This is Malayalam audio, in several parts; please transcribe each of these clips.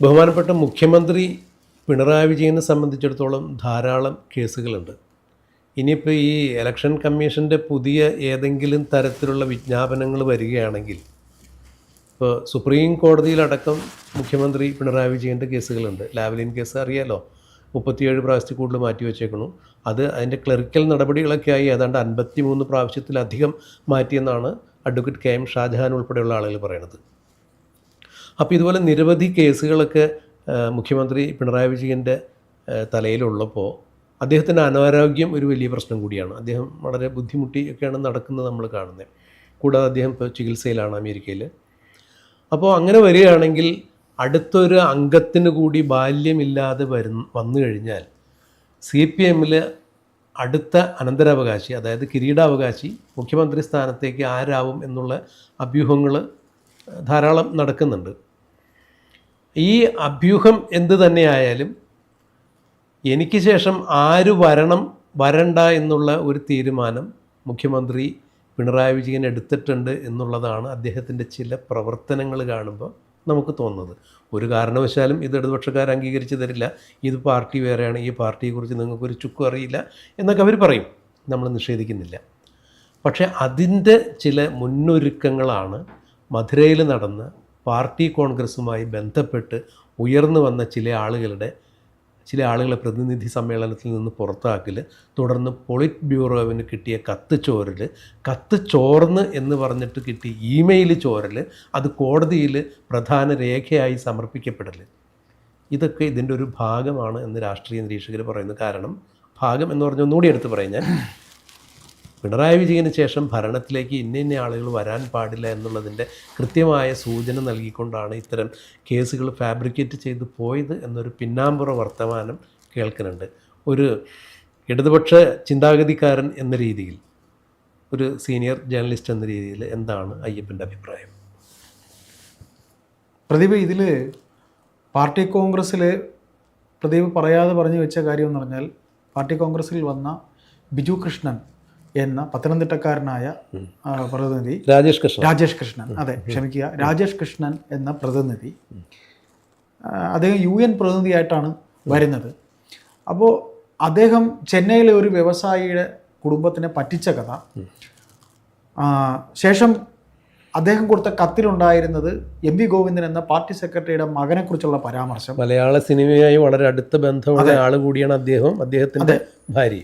ബഹുമാനപ്പെട്ട മുഖ്യമന്ത്രി പിണറായി വിജയനെ സംബന്ധിച്ചിടത്തോളം ധാരാളം കേസുകളുണ്ട്. ഇനിയിപ്പോൾ ഈ ഇലക്ഷൻ കമ്മീഷൻ്റെ പുതിയ ഏതെങ്കിലും തരത്തിലുള്ള വിജ്ഞാപനങ്ങൾ വരികയാണെങ്കിൽ, ഇപ്പോൾ സുപ്രീം കോടതിയിലടക്കം മുഖ്യമന്ത്രി പിണറായി വിജയൻ്റെ കേസുകളുണ്ട്. ലാവ്ലിൻ കേസ് അറിയാലോ, 37 പ്രാവശ്യത്തിൽ കൂടുതൽ മാറ്റിവെച്ചേക്കണു. അതിൻ്റെ ക്ലറിക്കൽ നടപടികളൊക്കെ ആയി ഏതാണ്ട് 53 പ്രാവശ്യത്തിലധികം മാറ്റിയെന്നാണ് അഡ്വക്കേറ്റ് കെ എം ഷാജഹാൻ ഉൾപ്പെടെയുള്ള ആളുകൾ പറയുന്നത്. അപ്പോൾ ഇതുപോലെ നിരവധി കേസുകളൊക്കെ മുഖ്യമന്ത്രി പിണറായി വിജയൻ്റെ തലയിലുള്ളപ്പോൾ അദ്ദേഹത്തിൻ്റെ അനാരോഗ്യം ഒരു വലിയ പ്രശ്നം കൂടിയാണ്. അദ്ദേഹം വളരെ ബുദ്ധിമുട്ടിയൊക്കെയാണ് നടക്കുന്നത് നമ്മൾ കാണുന്നത്. കൂടാതെ അദ്ദേഹം ഇപ്പോൾ ചികിത്സയിലാണ് അമേരിക്കയിൽ. അപ്പോൾ അങ്ങനെ വരികയാണെങ്കിൽ അടുത്തൊരു അംഗത്തിന് കൂടി ബാല്യമില്ലാതെ വന്നു കഴിഞ്ഞാൽ CPM-ൽ അടുത്ത അനന്തരാവകാശി, അതായത് കിരീടാവകാശി മുഖ്യമന്ത്രി സ്ഥാനത്തേക്ക് ആരാവും എന്നുള്ള അഭ്യൂഹങ്ങൾ ധാരാളം നടക്കുന്നുണ്ട്. ഈ അഭ്യൂഹം എന്ത് തന്നെയായാലും എനിക്ക് ശേഷം ആര് വരണ്ട എന്നുള്ള ഒരു തീരുമാനം മുഖ്യമന്ത്രി പിണറായി വിജയൻ എടുത്തിട്ടുണ്ട് എന്നുള്ളതാണ് അദ്ദേഹത്തിൻ്റെ ചില പ്രവർത്തനങ്ങൾ കാണുമ്പോൾ നമുക്ക് തോന്നുന്നത്. ഒരു കാരണവശാലും ഇത് ഇടതുപക്ഷക്കാർ അംഗീകരിച്ച് തരില്ല, ഇത് പാർട്ടി വേറെയാണ്, ഈ പാർട്ടിയെക്കുറിച്ച് നിങ്ങൾക്കൊരു ചുക്കും അറിയില്ല എന്നൊക്കെ അവർ പറയും, നമ്മൾ നിഷേധിക്കുന്നില്ല. പക്ഷേ അതിൻ്റെ ചില മുന്നൊരുക്കങ്ങളാണ് മധുരയിൽ നടന്ന പാർട്ടി കോൺഗ്രസുമായി ബന്ധപ്പെട്ട് ഉയർന്നു വന്ന ചില ആളുകളെ പ്രതിനിധി സമ്മേളനത്തിൽ നിന്ന് പുറത്താക്കൽ, തുടർന്ന് പൊളിറ്റ് ബ്യൂറോവിന് കിട്ടിയ കത്ത് ചോർന്ന് എന്ന് പറഞ്ഞിട്ട് കിട്ടിയ ഇമെയിൽ ചോരൽ, അത് കോടതിയിൽ പ്രധാന രേഖയായി സമർപ്പിക്കപ്പെടൽ, ഇതൊക്കെ ഇതിൻ്റെ ഒരു ഭാഗമാണ് എന്ന് രാഷ്ട്രീയ നിരീക്ഷകർ പറയുന്നു. കാരണം ഭാഗം എന്ന് പറഞ്ഞാൽ ഒന്നുകൂടി എടുത്ത് പറഞ്ഞാൽ, പിണറായി വിജയന് ശേഷം ഭരണത്തിലേക്ക് ഇന്ന ആളുകൾ വരാൻ പാടില്ല എന്നുള്ളതിൻ്റെ കൃത്യമായ സൂചന നൽകിക്കൊണ്ടാണ് ഇത്തരം കേസുകൾ ഫാബ്രിക്കേറ്റ് ചെയ്തു പോയത് എന്നൊരു പിന്നാമ്പുറ വർത്തമാനം കേൾക്കുന്നുണ്ട്. ഒരു ഇടതുപക്ഷ ചിന്താഗതിക്കാരൻ എന്ന രീതിയിൽ, ഒരു സീനിയർ ജേർണലിസ്റ്റ് എന്ന രീതിയിൽ എന്താണ് അയ്യപ്പൻ്റെ അഭിപ്രായം? പ്രദീപ്, ഇതിൽ പാർട്ടി കോൺഗ്രസ്സിൽ പ്രദീപ് പറയാതെ പറഞ്ഞു വെച്ച കാര്യം എന്ന് പറഞ്ഞാൽ, പാർട്ടി കോൺഗ്രസ്സിൽ വന്ന ബിജു കൃഷ്ണൻ എന്ന പത്തനംതിട്ടക്കാരനായ പ്രതിനിധി, രാജേഷ് കൃഷ്ണൻ രാജേഷ് കൃഷ്ണൻ എന്ന പ്രതിനിധി, അദ്ദേഹം UN പ്രതിനിധിയായിട്ടാണ് വരുന്നത്. അപ്പോൾ അദ്ദേഹം ചെന്നൈയിലെ ഒരു വ്യവസായിയുടെ കുടുംബത്തിനെ പറ്റിച്ച കഥ, ശേഷം അദ്ദേഹം കൊടുത്ത കത്തിലുണ്ടായിരുന്നത് MV ഗോവിന്ദൻ എന്ന പാർട്ടി സെക്രട്ടറിയുടെ മകനെക്കുറിച്ചുള്ള പരാമർശം. മലയാള സിനിമയായി വളരെ അടുത്ത ബന്ധമുള്ള ആൾ കൂടിയാണ് അദ്ദേഹത്തിൻ്റെ ഭാര്യ.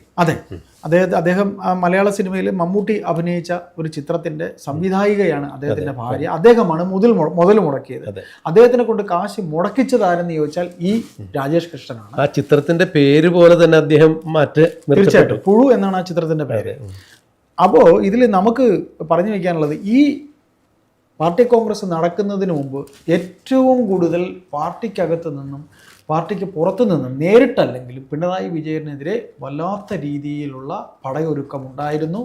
അദ്ദേഹം മലയാള സിനിമയിൽ മമ്മൂട്ടി അഭിനയിച്ച ഒരു ചിത്രത്തിന്റെ സംവിധായികയാണ് അദ്ദേഹത്തിന്റെ ഭാര്യ. അദ്ദേഹമാണ് മുതൽ മുടക്കിയത്. അദ്ദേഹത്തിനെ കൊണ്ട് കാശ് മുടക്കിച്ചതാരെന്ന് ചോദിച്ചാൽ ഈ രാജേഷ് കൃഷ്ണനാണ്. ആ ചിത്രത്തിന്റെ പേര് പോലെ തന്നെ അദ്ദേഹം തീർച്ചയായിട്ടും പുഴു എന്നാണ് ആ ചിത്രത്തിന്റെ പേര്. അപ്പോൾ ഇതിൽ നമുക്ക് പറഞ്ഞു വയ്ക്കാനുള്ളത്, ഈ പാർട്ടി കോൺഗ്രസ് നടക്കുന്നതിന് മുമ്പ് ഏറ്റവും കൂടുതൽ പാർട്ടിക്കകത്ത് നിന്നും പാർട്ടിക്ക് പുറത്തു നിന്നും നേരിട്ടല്ലെങ്കിലും പിണറായി വിജയനെതിരെ വല്ലാത്ത രീതിയിലുള്ള പടയൊരുക്കമുണ്ടായിരുന്നു.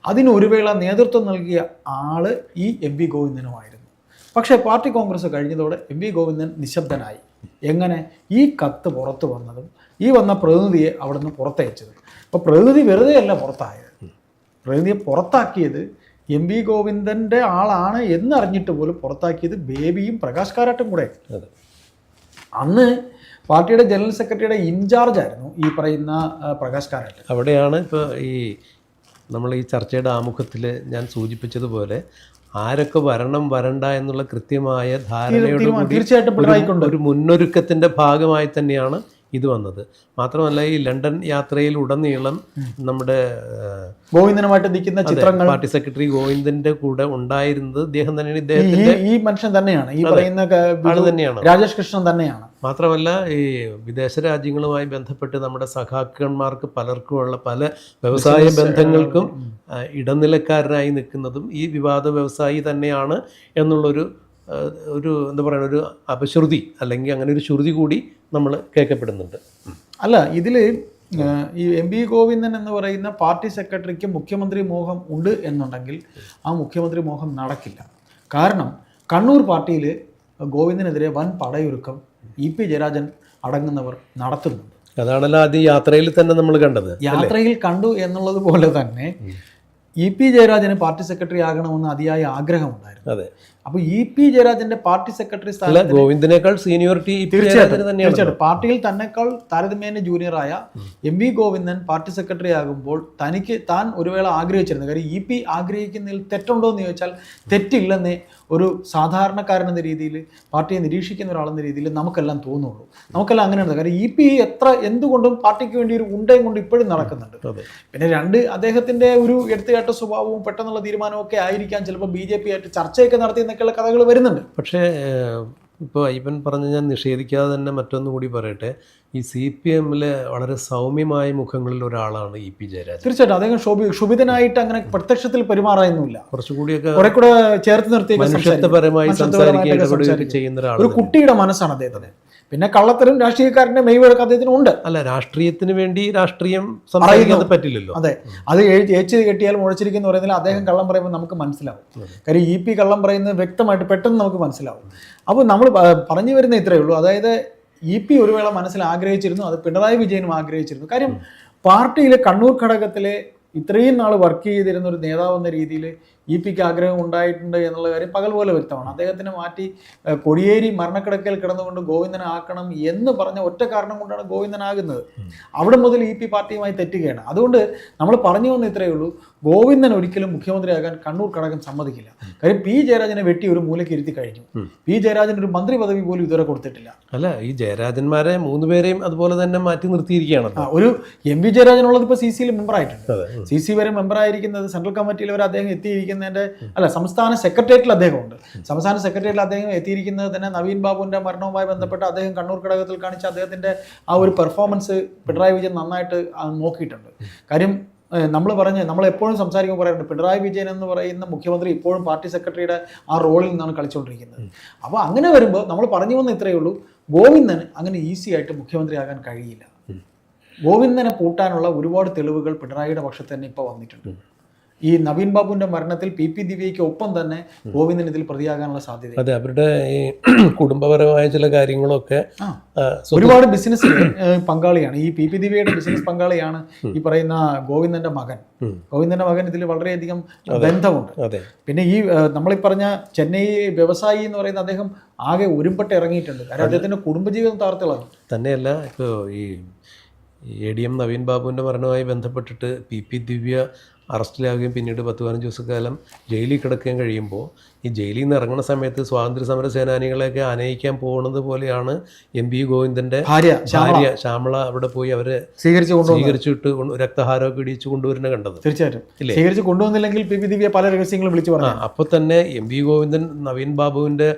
അതിനൊരു വേള നേതൃത്വം നൽകിയ ആള് ഈ MV ഗോവിന്ദനുമായിരുന്നു. പക്ഷേ പാർട്ടി കോൺഗ്രസ് കഴിഞ്ഞതോടെ MV ഗോവിന്ദൻ നിശബ്ദനായി. എങ്ങനെ? ഈ കത്ത് പുറത്തു വന്നതും ഈ വന്ന പ്രതിനിധിയെ അവിടെ നിന്ന് പുറത്തയച്ചതും. അപ്പോൾ പ്രതിനിധി വെറുതെ അല്ല പുറത്തായത്, പ്രതിനിധിയെ പുറത്താക്കിയത് MV ഗോവിന്ദൻ്റെ ആളാണ് എന്നറിഞ്ഞിട്ട് പോലും പുറത്താക്കിയത് ബേബിയും പ്രകാശ് കാരാട്ടും കൂടെ. അന്ന് പാർട്ടിയുടെ ജനറൽ സെക്രട്ടറിയുടെ ഇൻചാർജ് ആയിരുന്നു ഈ പറയുന്ന പ്രകാശ് കാരാട്ട്. അവിടെയാണ് ഇപ്പോൾ നമ്മൾ ഈ ചർച്ചയുടെ ആമുഖത്തിൽ ഞാൻ സൂചിപ്പിച്ചതുപോലെ ആരൊക്കെ വരണ്ട എന്നുള്ള കൃത്യമായ ധാരണയോടുകൂടി തീർച്ചയായിട്ടും ഒരു മുന്നൊരുക്കത്തിൻ്റെ ഭാഗമായി തന്നെയാണ് ഇത് വന്നത്. മാത്രമല്ല, ഈ ലണ്ടൻ യാത്രയിൽ ഉടനീളം നമ്മുടെ ഗോവിന്ദനുമായിട്ട് നിൽക്കുന്ന ചിത്രങ്ങൾ പാർട്ടി സെക്രട്ടറി ഗോവിന്ദന്റെ കൂടെ ഉണ്ടായിരുന്നത് ഇദ്ദേഹം തന്നെയാണ്. ഇദ്ദേഹത്തിന്റെ ഈ മനുഷ്യൻ തന്നെയാണ്, ഈ പറയുന്ന ആള് തന്നെയാണ്, രാജേഷ് കൃഷ്ണൻ തന്നെയാണ്. മാത്രമല്ല, ഈ വിദേശ രാജ്യങ്ങളുമായി ബന്ധപ്പെട്ട് നമ്മുടെ സഖാക്കന്മാർക്ക് പലർക്കുമുള്ള പല വ്യവസായ ബന്ധങ്ങൾക്കും ഇടനിലക്കാരനായി നിൽക്കുന്നതും ഈ വിവാദ വ്യവസായി തന്നെയാണ് എന്നുള്ളൊരു എന്താ പറയുക, ഒരു അപശ്രുതി അല്ലെങ്കിൽ അങ്ങനെ ഒരു ശ്രുതി കൂടി നമ്മൾ കേൾക്കപ്പെടുന്നുണ്ട്. അല്ല, ഇതിൽ ഈ MV ഗോവിന്ദൻ എന്ന് പറയുന്ന പാർട്ടി സെക്രട്ടറിക്ക് മുഖ്യമന്ത്രി മോഹം ഉണ്ട് എന്നുണ്ടെങ്കിൽ ആ മുഖ്യമന്ത്രി മോഹം നടക്കില്ല. കാരണം കണ്ണൂർ പാർട്ടിയിൽ ഗോവിന്ദനെതിരെ വൻ പടയൊരുക്കം EP ജയരാജൻ അടങ്ങുന്നവർ നടത്തുന്നുണ്ട്. അതാണല്ലോ ആദ്യം യാത്രയിൽ തന്നെ നമ്മൾ കണ്ടത്. യാത്രയിൽ കണ്ടു എന്നുള്ളത് പോലെ തന്നെ EP ജയരാജന് പാർട്ടി സെക്രട്ടറി ആകണമെന്ന് അതിയായ ആഗ്രഹമുണ്ടായിരുന്നു. അപ്പോൾ ഇ.പി. ജയരാജന്റെ പാർട്ടി സെക്രട്ടറി അല്ല, സ്ഥാനത്ത് ഗോവിന്ദനേക്കാൾ സീനിയോറിറ്റി തന്നെയാണ്. തീർച്ചയായിട്ടും പാർട്ടിയിൽ തന്നെക്കാൾ താരതമ്യേന ജൂനിയറായ എം.വി. ഗോവിന്ദൻ പാർട്ടി സെക്രട്ടറി ആകുമ്പോൾ താൻ ഒരു വേള ആഗ്രഹിച്ചിരുന്നു. കാര്യം ഇ.പി. ആഗ്രഹിക്കുന്നതിൽ തെറ്റുണ്ടോ എന്ന് ചോദിച്ചാൽ തെറ്റില്ലെന്നേ ഒരു സാധാരണക്കാരനെന്ന രീതിയിൽ, പാർട്ടിയെ നിരീക്ഷിക്കുന്ന ഒരാളെന്ന രീതിയിൽ നമുക്കെല്ലാം തോന്നുള്ളൂ. നമുക്കെല്ലാം അങ്ങനെയാണ്. കാര്യം ഇ.പി. എന്തുകൊണ്ടും പാർട്ടിക്ക് വേണ്ടി ഒരു ഉണ്ടയും കൊണ്ട് ഇപ്പോഴും നടക്കുന്നുണ്ട്. പിന്നെ അദ്ദേഹത്തിന്റെ ഒരു എടുത്തുകാട്ട സ്വഭാവവും പെട്ടെന്നുള്ള തീരുമാനവും ഒക്കെ ആയിരിക്കാം ചിലപ്പോൾ BJP ആയിട്ട് ചർച്ചയൊക്കെ നടത്തി എന്നൊക്കെയുള്ള കഥകൾ വരുന്നുണ്ട്. പക്ഷേ ഇപ്പോൾ അയ്യപ്പൻ പറഞ്ഞ് ഞാൻ നിഷേധിക്കാതെ തന്നെ മറ്റൊന്നു കൂടി പറയട്ടെ, ഈ CPM വളരെ സൗമ്യമായ മുഖങ്ങളിൽ ഒരാളാണ് ഇ.പി. ജയരാജൻ. തീർച്ചയായിട്ടും അദ്ദേഹം ശോഭിതനായിട്ട് അങ്ങനെ പ്രത്യക്ഷത്തിൽ പെരുമാറായൊന്നുമില്ല. കുറച്ചുകൂടിയൊക്കെ കുറെ കൂടെ ചേർത്ത് നിർത്തി മനുഷ്യത്വപരമായി സംസാരിക്കുകയൊക്കെ ചെയ്യുന്ന ഒരാൾ. ഒരു കുട്ടിയുടെ മനസ്സാണ് അദ്ദേഹത്തിന്. പിന്നെ കള്ളത്തരം രാഷ്ട്രീയക്കാരന്റെ മെയ്വഴക്കം അദ്ദേഹത്തിന് ഉണ്ട്. അല്ല, രാഷ്ട്രീയത്തിന് വേണ്ടി രാഷ്ട്രീയം സംസാരിക്കാൻ പറ്റില്ലല്ലോ. അതെ, അത് ഏച്ച് കെട്ടിയാൽ മുഴച്ചിരിക്കുന്ന പറയുന്നില്ല. അദ്ദേഹം കള്ളം പറയുമ്പോൾ നമുക്ക് മനസ്സിലാവും. കാര്യം ഇ.പി. കള്ളം പറയുന്നത് വ്യക്തമായിട്ട് പെട്ടെന്ന് നമുക്ക് മനസ്സിലാവും. അപ്പോൾ നമ്മൾ പറഞ്ഞു വരുന്ന ഇത്രയേ ഉള്ളൂ. അതായത് ഇ.പി. ഒരു വേള മനസ്സിൽ ആഗ്രഹിച്ചിരുന്നു, അത് പിണറായി വിജയനും ആഗ്രഹിച്ചിരുന്നു. കാര്യം പാർട്ടിയിലെ കണ്ണൂർ ഘടകത്തിലെ ഇത്രയും നാൾ വർക്ക് ചെയ്തിരുന്ന ഒരു നേതാവെന്ന രീതിയിൽ ഇ.പിക്ക് ആഗ്രഹം ഉണ്ടായിട്ടുണ്ട് എന്നുള്ള കാര്യം പകൽ പോലെ വ്യക്തമാണ്. അദ്ദേഹത്തിനെ മാറ്റി കൊടിയേരി മരണക്കിടക്കയിൽ കിടന്നുകൊണ്ട് ഗോവിന്ദനെ ആക്കണം എന്ന് പറഞ്ഞ ഒറ്റ കാരണം കൊണ്ടാണ് ഗോവിന്ദനാകുന്നത്. അവിടെ മുതൽ ഇ.പി. പാർട്ടിയുമായി തെറ്റുകയാണ്. അതുകൊണ്ട് നമ്മൾ പറഞ്ഞു വന്ന ഇത്രയേ ഉള്ളൂ, ഗോവിന്ദൻ ഒരിക്കലും മുഖ്യമന്ത്രിയാകാൻ കണ്ണൂർ ഘടകം സമ്മതിക്കില്ല. കാര്യം പി ജയരാജനെ വെട്ടി ഒരു മൂലയ്ക്ക് ഇരുത്തി കഴിഞ്ഞു. പി ജയരാജൻ ഒരു മന്ത്രി പദവി പോലും ഇതുവരെ കൊടുത്തിട്ടില്ല. അല്ല, ഈ ജയരാജന്മാരെ 3 പേരെയും അതുപോലെ തന്നെ മാറ്റി നിർത്തിയിരിക്കുകയാണ്. ഒരു എം.വി. ജയരാജനുള്ളത് ഇപ്പോൾ CC മെമ്പറായിട്ടുണ്ട്. CC വരെ മെമ്പറായിരിക്കുന്നത് സെൻട്രൽ കമ്മിറ്റിയിൽ വരെ അദ്ദേഹം എത്തിയിരിക്കുന്നതിന്റെ സംസ്ഥാന സെക്രട്ടേറിയറ്റിൽ അദ്ദേഹമുണ്ട്. സംസ്ഥാന സെക്രട്ടേറിയറ്റിൽ അദ്ദേഹം എത്തിയിരിക്കുന്നത് തന്നെ നവീൻ ബാബുവിന്റെ മരണവുമായി ബന്ധപ്പെട്ട് അദ്ദേഹം കണ്ണൂർ ഘടകത്തിൽ കാണിച്ച അദ്ദേഹത്തിന്റെ ആ ഒരു പെർഫോമൻസ് പിണറായി വിജയൻ നന്നായിട്ട് നോക്കിയിട്ടുണ്ട്. കാര്യം നമ്മൾ എപ്പോഴും സംസാരിക്കുമ്പോൾ പറയാറുണ്ട്, പിണറായി വിജയൻ എന്ന് പറയുന്ന മുഖ്യമന്ത്രി ഇപ്പോഴും പാർട്ടി സെക്രട്ടറിയുടെ ആ റോളിൽ നിന്നാണ് കളിച്ചുകൊണ്ടിരിക്കുന്നത്. അപ്പോൾ അങ്ങനെ വരുമ്പോൾ നമ്മൾ പറഞ്ഞു വന്ന ഇത്രയേ ഉള്ളൂ, ഗോവിന്ദന് അങ്ങനെ ഈസി ആയിട്ട് മുഖ്യമന്ത്രിയാകാൻ കഴിയില്ല. ഗോവിന്ദനെ പൂട്ടാനുള്ള ഒരുപാട് തെളിവുകൾ പിണറായിയുടെ പക്ഷത്ത് തന്നെ ഇപ്പോൾ വന്നിട്ടുണ്ട്. ഈ നവീൻ ബാബുവിന്റെ മരണത്തിൽ PP ദിവ്യയ്ക്ക് ഒപ്പം തന്നെ ഗോവിന്ദൻ ഇതിൽ പ്രതിയാകാനുള്ള സാധ്യത. അതെ, അവരുടെ ഈ കുടുംബപരമായ ചില കാര്യങ്ങളൊക്കെ ഒരുപാട് ബിസിനസ് പങ്കാളിയാണ്. ഈ PP ദിവ്യയുടെ ബിസിനസ് പങ്കാളിയാണ് ഈ പറയുന്ന ഗോവിന്ദന്റെ മകൻ. ഗോവിന്ദന്റെ മകൻ ഇതിൽ വളരെയധികം ബന്ധമുണ്ട്. പിന്നെ ഈ നമ്മളീ പറഞ്ഞ ചെന്നൈ വ്യവസായി എന്ന് പറയുന്ന അദ്ദേഹം ആകെ ഒരുമ്പെട്ട് ഇറങ്ങിയിട്ടുണ്ട്. കാരണം അദ്ദേഹത്തിന്റെ കുടുംബജീവിതം താർത്തിളാണ്. തന്നെയല്ല, ഇപ്പോൾ ഈ ADM നവീൻ ബാബുവിൻ്റെ മരണവുമായി ബന്ധപ്പെട്ടിട്ട് PP ദിവ്യ അറസ്റ്റിലാവുകയും പിന്നീട് 10-15 ദിവസക്കാലം ജയിലിൽ കിടക്കുകയും കഴിയുമ്പോൾ ഈ ജയിലിൽ നിന്ന് ഇറങ്ങുന്ന സമയത്ത് സ്വാതന്ത്ര്യ സമര സേനാനികളെയൊക്കെ ആനയിക്കാൻ പോകുന്നത് പോലെയാണ് MV ഗോവിന്ദൻ്റെ ഭാര്യ ശ്യാമള അവിടെ പോയി അവരെ സ്വീകരിച്ചിട്ട് രക്തഹാരമൊക്കെ ഇടിച്ചു കൊണ്ടുവരുന്ന കണ്ടത്. തീർച്ചയായിട്ടും സ്വീകരിച്ച് കൊണ്ടുവന്നില്ലെങ്കിൽ PP ദിവ്യ പല രഹസ്യങ്ങളും വിളിച്ചു പറഞ്ഞു. അപ്പോൾ തന്നെ MV ഗോവിന്ദൻ നവീൻ ബാബുവിന്റെ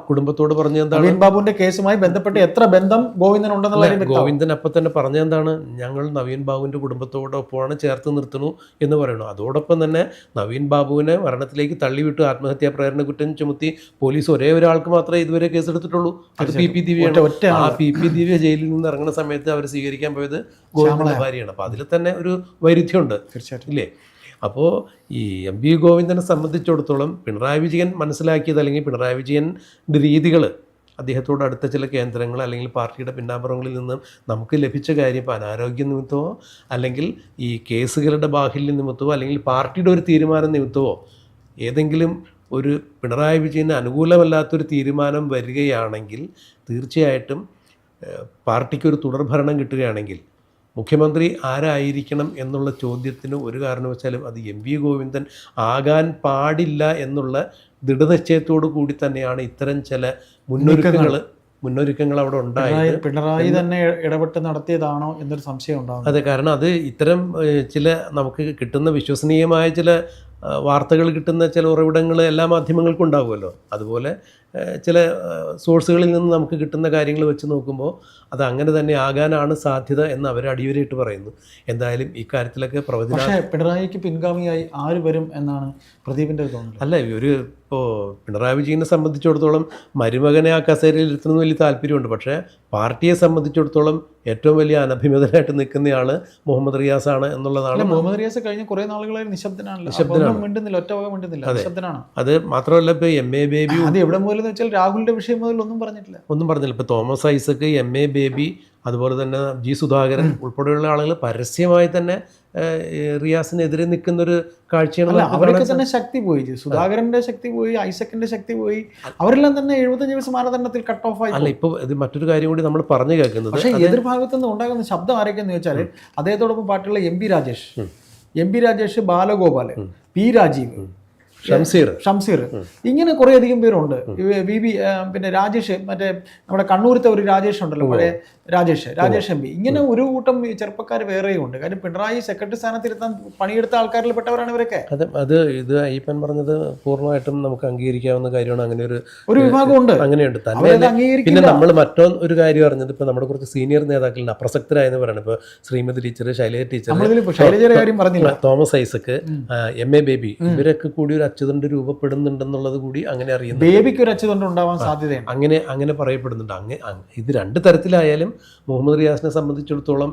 കുടുംബത്തോട് പറഞ്ഞ എന്താണ്, നവീൻ ബാബുവിന്റെ കേസുമായി ബന്ധപ്പെട്ട് എത്ര ബന്ധം ഗോവിന്ദൻ ഉണ്ടെന്നുള്ള ഗോവിന്ദൻ അപ്പം തന്നെ പറഞ്ഞ എന്താണ്, ഞങ്ങൾ നവീൻ ബാബുവിന്റെ കുടുംബത്തോടൊപ്പമാണ് ചേർത്ത് നിർത്തുന്നു എന്ന് പറയണു. അതോടൊപ്പം തന്നെ നവീൻ ബാബുവിനെ മരണത്തിലേക്ക് തള്ളിവിട്ട് ആത്മഹത്യാ പ്രേരണ കുറ്റം ചുമത്തി പോലീസ് ഒരേ ഒരാൾക്ക് മാത്രമേ ഇതുവരെ കേസെടുത്തിട്ടുള്ളൂ. അത് PP ദിവ്യയാണ്. ആ PP ദിവ്യ ജയിലിൽ നിന്ന് ഇറങ്ങുന്ന സമയത്ത് അവർ സ്വീകരിക്കാൻ പോയത് ഗോവിന്ദന്റെ ഭാര്യയാണ്. അപ്പോൾ അതിൽ തന്നെ ഒരു വൈരുദ്ധ്യമുണ്ട്, ഇല്ലേ? അപ്പോൾ ഈ MV ഗോവിന്ദനെ സംബന്ധിച്ചിടത്തോളം പിണറായി വിജയൻ മനസ്സിലാക്കിയത്, അല്ലെങ്കിൽ പിണറായി വിജയൻ്റെ രീതികൾ, അദ്ദേഹത്തോട് അടുത്ത ചില കേന്ദ്രങ്ങൾ അല്ലെങ്കിൽ പാർട്ടിയുടെ പിന്നാമ്പുറങ്ങളിൽ നിന്നും നമുക്ക് ലഭിച്ച കാര്യം, ഇപ്പോൾ അനാരോഗ്യ നിമിത്തമോ അല്ലെങ്കിൽ ഈ കേസുകളുടെ ബാഹുല്യം നിമിത്തമോ അല്ലെങ്കിൽ പാർട്ടിയുടെ ഒരു തീരുമാനം നിമിത്തമോ ഏതെങ്കിലും ഒരു പിണറായി വിജയന് അനുകൂലമല്ലാത്തൊരു തീരുമാനം വരികയാണെങ്കിൽ തീർച്ചയായിട്ടും പാർട്ടിക്കൊരു തുടർഭരണം കിട്ടുകയാണെങ്കിൽ മുഖ്യമന്ത്രി ആരായിരിക്കണം എന്നുള്ള ചോദ്യത്തിന് ഒരു കാരണവശാലും അത് MV ഗോവിന്ദൻ ആകാൻ പാടില്ല എന്നുള്ള ദൃഢനിശ്ചയത്തോടു കൂടി തന്നെയാണ് ഇത്തരം ചില മുന്നൊരുക്കങ്ങൾ അവിടെ ഉണ്ടായത്. പിണറായി തന്നെ ഇടപെട്ട് നടത്തിയതാണോ എന്നൊരു സംശയം ഉണ്ടാകും. അതെ, കാരണം അത് ഇത്തരം ചില നമുക്ക് കിട്ടുന്ന വിശ്വസനീയമായ ചില വാർത്തകൾ കിട്ടുന്ന ചില ഉറവിടങ്ങൾ എല്ലാ മാധ്യമങ്ങൾക്കും ഉണ്ടാകുമല്ലോ. അതുപോലെ ചില സോഴ്സുകളിൽ നിന്ന് നമുക്ക് കിട്ടുന്ന കാര്യങ്ങൾ വെച്ച് നോക്കുമ്പോൾ അത് അങ്ങനെ തന്നെ ആകാനാണ് സാധ്യത എന്ന് അവർ അടിവരയിട്ട് പറയുന്നു. എന്തായാലും ഈ കാര്യത്തിലൊക്കെ പിണറായിക്ക് പിൻഗാമിയായി ആര് വരും എന്നാണ് പ്രദീപിൻ്റെ തോന്നുന്നത്. അല്ല, ഇപ്പോൾ പിണറായി വിജയനെ സംബന്ധിച്ചിടത്തോളം മരുമകനെ ആ കസേരയിൽ ഇരുത്തുന്നത് വലിയ താല്പര്യമുണ്ട്. പക്ഷേ പാർട്ടിയെ സംബന്ധിച്ചിടത്തോളം ഏറ്റവും വലിയ അനഭിമതനായിട്ട് നിൽക്കുന്നയാൾ മുഹമ്മദ് റിയാസാണ് എന്നുള്ളതാണ്. മുഹമ്മദ് റിയാസ് കഴിഞ്ഞ കുറേ നാളുകളായി നിശബ്ദനാണ്. അത് മാത്രമല്ല ഇപ്പോൾ MA ബേബി അത് എവിടെ മൂലം എന്ന് വെച്ചാൽ രാഹുലിന്റെ വിഷയം മുതൽ ഒന്നും പറഞ്ഞിട്ടില്ല. ഇപ്പോൾ തോമസ് ഐസക്, MA ബേബി, അതുപോലെ തന്നെ G സുധാകരൻ ഉൾപ്പെടെയുള്ള ആളുകൾ പരസ്യമായി തന്നെ റിയാസിനെതിരെ നിൽക്കുന്നൊരു കാഴ്ചയാണ്. അവരൊക്കെ തന്നെ ശക്തി പോയി, സുധാകരന്റെ ശക്തി പോയി, ഐസക്കിന്റെ ശക്തി പോയി, അവരെല്ലാം തന്നെ 75 മാനദണ്ഡത്തിൽ കട്ട് ഓഫ് ആയി. അല്ല, ഇപ്പോൾ ഇത് മറ്റൊരു കാര്യം കൂടി നമ്മൾ പറഞ്ഞു കേൾക്കുന്നത്, പക്ഷേ എതിർഭാഗത്തു നിന്ന് ഉണ്ടാകുന്ന ശബ്ദം ആരൊക്കെയെന്ന് ചോദിച്ചാൽ അദ്ദേഹത്തോടൊപ്പം പാർട്ടിയുള്ള M P Rajesh, Balagopal, P Rajeev, Shamseer, ഇങ്ങനെ കുറെ അധികം പേരുണ്ട്. പിന്നെ രാജേഷ്, മറ്റേ നമ്മുടെ കണ്ണൂരത്തെ ഒരു രാജേഷ് ഉണ്ടല്ലോ, പഴയ രാജേഷ് MP, ഇങ്ങനെ ഒരു കൂട്ടം ചെറുപ്പക്കാർ വേറെയും ഉണ്ട്. കാര്യം പിണറായി സെക്രട്ടറി സ്ഥാനത്തിരുത്താൻ പണിയെടുത്ത ആൾക്കാരിൽ പെട്ടവരാണ് ഇവരൊക്കെ. ഇത് അയ്യപ്പൻ പറഞ്ഞത് പൂർണ്ണമായിട്ടും നമുക്ക് അംഗീകരിക്കാവുന്ന കാര്യമാണ്. അങ്ങനെ ഒരു വിഭാഗമുണ്ട്, അങ്ങനെയുണ്ട്. പിന്നെ നമ്മൾ ഒരു കാര്യം അറിഞ്ഞത്, ഇപ്പൊ നമ്മുടെ കുറച്ച് സീനിയർ നേതാക്കളുടെ അപ്രസക്തരായെന്ന് പറയുന്നത്, ഇപ്പൊ Shrimati teacher, Shailaja teacher, Thomas Isaac, MA baby, ഇവരൊക്കെ കൂടി ഒരു അച്ചുതണ്ട് രൂപപ്പെടുന്നുണ്ടെന്നുള്ളത് കൂടി അങ്ങനെ അറിയുന്നു. ബേബിക്ക് ഒരു അച്ചുതണ്ട് ഉണ്ടാവാൻ സാധ്യതയുണ്ട്, അങ്ങനെ പറയപ്പെടുന്നുണ്ട്. ഇത് രണ്ട് തരത്തിലായാലും മുഹമ്മദ് റിയാസിനെ സംബന്ധിച്ചിടത്തോളം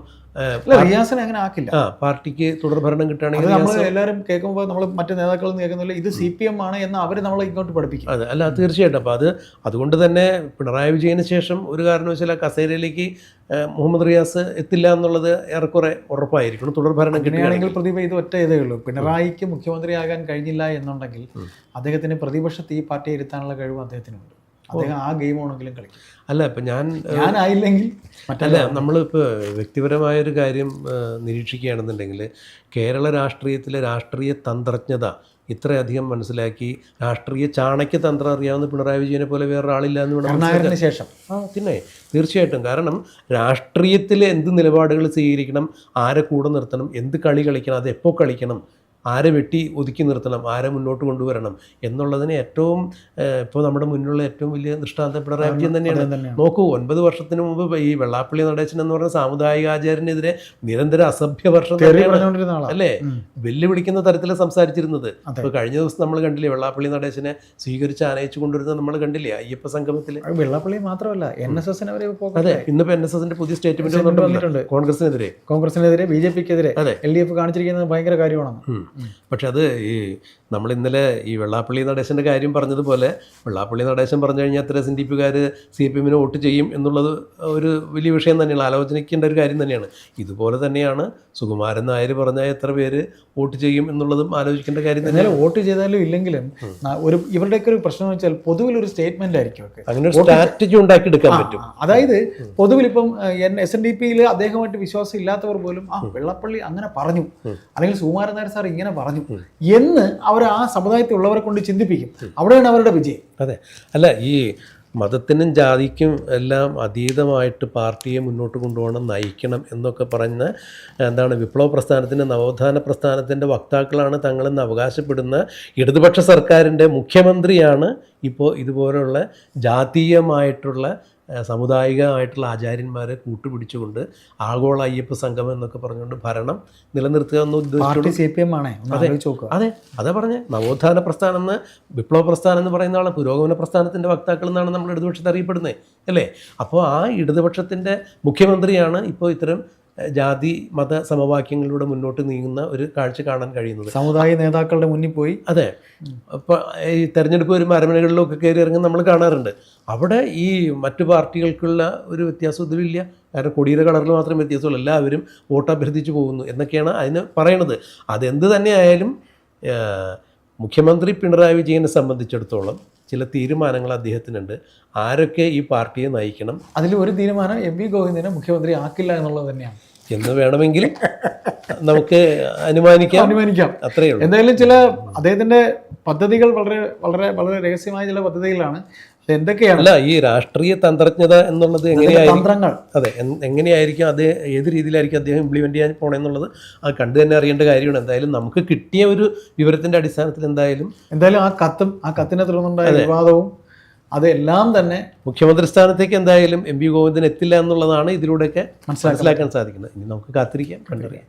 റിയാസിനെ അങ്ങനെ ആക്കില്ല. പാർട്ടിക്ക് തുടർഭരണം കിട്ടുകയാണെങ്കിൽ നമ്മൾ എല്ലാവരും കേൾക്കുമ്പോൾ നമ്മൾ മറ്റു നേതാക്കളും കേൾക്കുന്നില്ല, ഇത് CPM ആണ് എന്ന് അവർ നമ്മളെ ഇങ്ങോട്ട് പഠിപ്പിക്കും. അതെ, അല്ല തീർച്ചയായിട്ടും. അപ്പോൾ അതുകൊണ്ട് തന്നെ പിണറായി വിജയന് ശേഷം ഒരു കാരണവശാലും കസേരയിലേക്ക് മുഹമ്മദ് റിയാസ് എത്തില്ല എന്നുള്ളത് ഏറെക്കുറെ ഉറപ്പായിരിക്കണം. തുടർഭരണം കിട്ടുകയാണെങ്കിൽ പ്രതിഭ ഇത് ഒറ്റ ഇതേ ഉള്ളൂ. പിണറായിക്ക് മുഖ്യമന്ത്രിയാകാൻ കഴിഞ്ഞില്ല എന്നുണ്ടെങ്കിൽ അദ്ദേഹത്തിന് പ്രതിപക്ഷത്ത് ഈ പാർട്ടിയെ ഇരുത്താനുള്ള കഴിവ് അദ്ദേഹത്തിനുണ്ട്. അദ്ദേഹം ആ ഗെയിം ആണെങ്കിലും കളിക്കും. അല്ല, ഇപ്പം ഞാനായില്ലെങ്കിൽ അല്ല, നമ്മളിപ്പോൾ വ്യക്തിപരമായൊരു കാര്യം നിരീക്ഷിക്കുകയാണെന്നുണ്ടെങ്കിൽ, കേരള രാഷ്ട്രീയത്തിലെ രാഷ്ട്രീയ തന്ത്രജ്ഞത ഇത്രയധികം മനസ്സിലാക്കി രാഷ്ട്രീയ ചാണക്യതന്ത്രം അറിയാവുന്ന പിണറായി വിജയനെ പോലെ വേറൊരാളില്ല എന്ന് വേണം ശേഷം. പിന്നെ തീർച്ചയായിട്ടും. കാരണം രാഷ്ട്രീയത്തിൽ എന്ത് നിലപാടുകൾ സ്വീകരിക്കണം, ആരെ കൂടെ നിർത്തണം, എന്ത് കളി കളിക്കണം, അത് എപ്പോൾ കളിക്കണം, ആരെ വെട്ടി ഒതുക്കി നിർത്തണം, ആരെ മുന്നോട്ട് കൊണ്ടുവരണം എന്നുള്ളതിന് ഏറ്റവും ഇപ്പോൾ നമ്മുടെ മുന്നിലുള്ള ഏറ്റവും വലിയ ദൃഷ്ടാന്തം പിണറായി വിജയൻ തന്നെയാണ്. നോക്കൂ, 9 വർഷത്തിന് മുമ്പ് ഈ വെള്ളാപ്പള്ളി നടേശൻ എന്ന് പറഞ്ഞ സാമുദായിക ആചാര്യനെതിരെ നിരന്തര അസഭ്യവർഷം അല്ലേ വെല്ലുവിളിക്കുന്ന തരത്തിൽ സംസാരിച്ചിരുന്നത്. ഇപ്പോൾ കഴിഞ്ഞ ദിവസം നമ്മൾ കണ്ടില്ലേ, വെള്ളാപ്പള്ളി നടേശനെ സ്വീകരിച്ച് ആനയിച്ചു കൊണ്ടുവരുന്നത് നമ്മൾ കണ്ടില്ലേ അയ്യപ്പ സംഗമത്തിൽ. വെള്ളാപ്പള്ളി മാത്രമല്ല, NSS അതെ, ഇന്നിപ്പോൾ NSSന്റെ പുതിയ സ്റ്റേറ്റ്മെന്റ് വന്നിട്ടുണ്ട്. കോൺഗ്രസിനെതിരെ, BJPക്കെതിരെ LDF കാണിച്ചിരിക്കുന്നത് ഭയങ്കര കാര്യമാണ്. പക്ഷെ അത് നമ്മൾ ഇന്നലെ ഈ വെള്ളാപ്പള്ളി നടേശൻ്റെ കാര്യം പറഞ്ഞതുപോലെ, വെള്ളാപ്പള്ളി നടേശൻ പറഞ്ഞു കഴിഞ്ഞാൽ അത്ര SNDPക്കാർ CPM വോട്ട് ചെയ്യും എന്നുള്ളത് ഒരു വലിയ വിഷയം തന്നെയാണ്, ആലോചിക്കേണ്ട ഒരു കാര്യം തന്നെയാണ്. ഇതുപോലെ തന്നെയാണ് സുകുമാരൻ നായർ പറഞ്ഞാൽ എത്ര പേര് വോട്ട് ചെയ്യും എന്നുള്ളതും ആലോചിക്കേണ്ട കാര്യം തന്നെയാണ്. വോട്ട് ചെയ്താലും ഇല്ലെങ്കിലും ഇവരുടെയൊക്കെ ഒരു പ്രശ്നം വെച്ചാൽ പൊതുവിൽ ഒരു സ്റ്റേറ്റ്മെന്റ് ആയിരിക്കും, അങ്ങനെ ഒരു സ്ട്രാറ്റജി ഉണ്ടാക്കി എടുക്കാൻ പറ്റും. അതായത് പൊതുവിൽ ഇപ്പം SNDPയിൽ അദ്ദേഹമായിട്ട് വിശ്വാസം ഇല്ലാത്തവർ പോലും വെള്ളാപ്പള്ളി അങ്ങനെ പറഞ്ഞു, അല്ലെങ്കിൽ സുകുമാരൻ നായർ സാർ ഇങ്ങനെ പറഞ്ഞു എന്ന് അവർ ആ സമുദായത്തിലുള്ളവരെ കൊണ്ട് ചിന്തിപ്പിക്കും. അവിടെയാണ് അവരുടെ വിജയം. അതെ, അല്ല ഈ മതത്തിനും ജാതിക്കും എല്ലാം അതീതമായിട്ട് പാർട്ടിയെ മുന്നോട്ട് കൊണ്ടുപോകണം, നയിക്കണം എന്നൊക്കെ പറഞ്ഞ് വിപ്ലവ പ്രസ്ഥാനത്തിൻ്റെ, നവോത്ഥാന പ്രസ്ഥാനത്തിൻ്റെ വക്താക്കളാണ് തങ്ങളെന്ന് അവകാശപ്പെടുന്ന ഇടതുപക്ഷ സർക്കാരിൻ്റെ മുഖ്യമന്ത്രിയാണ് ഇപ്പോൾ ഇതുപോലുള്ള ജാതീയമായിട്ടുള്ള സമുദായികമായിട്ടുള്ള ആചാര്യന്മാരെ കൂട്ടുപിടിച്ചുകൊണ്ട് ആഗോള അയ്യപ്പ സംഗമം എന്നൊക്കെ പറഞ്ഞുകൊണ്ട് ഭരണം നിലനിർത്തുക എന്ന ഉദ്ദേശിച്ചു. അതെ, അതാ പറഞ്ഞേ, നവോത്ഥാന പ്രസ്ഥാനം എന്ന്, വിപ്ലവ പ്രസ്ഥാനം എന്ന് പറയുന്ന ആളെ പുരോഗമന പ്രസ്ഥാനത്തിൻ്റെ വക്താക്കൾ എന്നാണ് നമ്മൾ ഇടതുപക്ഷത്തെ അറിയപ്പെടുന്നത് അല്ലേ. അപ്പോൾ ആ ഇടതുപക്ഷത്തിൻ്റെ മുഖ്യമന്ത്രിയാണ് ഇപ്പോൾ ഇത്തരം ജാതി മത സമവാക്യങ്ങളിലൂടെ മുന്നോട്ട് നീങ്ങുന്ന ഒരു കാഴ്ച കാണാൻ കഴിയുന്നത്. സമുദായ നേതാക്കളുടെ മുന്നിൽ പോയി. അതെ, ഇപ്പോൾ ഈ തെരഞ്ഞെടുപ്പ് വരുമ്പോൾ അരമനകളിലൊക്കെ കയറി ഇറങ്ങി നമ്മൾ കാണാറുണ്ട്. അവിടെ ഈ മറ്റു പാർട്ടികൾക്കുള്ള ഒരു വ്യത്യാസം ഇതിലില്ല. കാരണം കൊടിയുടെ കളറിൽ മാത്രം വ്യത്യാസമുള്ളൂ, എല്ലാവരും വോട്ട് അഭ്യർത്ഥിച്ചു പോകുന്നു എന്നൊക്കെയാണ് അതിന് പറയണത്. അതെന്ത് തന്നെയായാലും മുഖ്യമന്ത്രി പിണറായി വിജയനെ സംബന്ധിച്ചിടത്തോളം ചില തീരുമാനങ്ങൾ അദ്ദേഹത്തിനുണ്ട്. ആരൊക്കെ ഈ പാർട്ടിയെ നയിക്കണം, അതിൽ ഒരു തീരുമാനം MV ഗോവിന്ദനെ മുഖ്യമന്ത്രി ആക്കില്ല എന്നുള്ളത് തന്നെയാണ് എന്ന് വേണമെങ്കിൽ നമുക്ക് അനുമാനിക്കാം. അത്രയേ ഉള്ളൂ. എന്തായാലും ചില അദ്ദേഹത്തിന്റെ പദ്ധതികൾ വളരെ വളരെ വളരെ രഹസ്യമായ ചില പദ്ധതികളാണ്. എന്തൊക്കെയാണ് ഈ രാഷ്ട്രീയ തന്ത്രജ്ഞത എന്നുള്ളത് എങ്ങനെയായിരിക്കും, അതെ എങ്ങനെയായിരിക്കും അത്, ഏത് രീതിയിലായിരിക്കും അദ്ദേഹം ഇംപ്ലിമെന്റ് ചെയ്യാൻ പോണെന്നുള്ളത് അത് കണ്ടു തന്നെ അറിയേണ്ട കാര്യമാണ്. എന്തായാലും നമുക്ക് കിട്ടിയ ഒരു വിവരത്തിന്റെ അടിസ്ഥാനത്തിൽ എന്തായാലും ആ കത്തിനെ തുടർന്നുണ്ടായ വിവാദവും അതെല്ലാം തന്നെ മുഖ്യമന്ത്രി സ്ഥാനത്തേക്ക് എന്തായാലും MV ഗോവിന്ദൻ എത്തില്ല എന്നുള്ളതാണ് ഇതിലൂടെയൊക്കെ മനസ്സിലാക്കാൻ സാധിക്കുന്നത്. ഇനി നമുക്ക് കാത്തിരിക്കാം, കണ്ടറിയാം.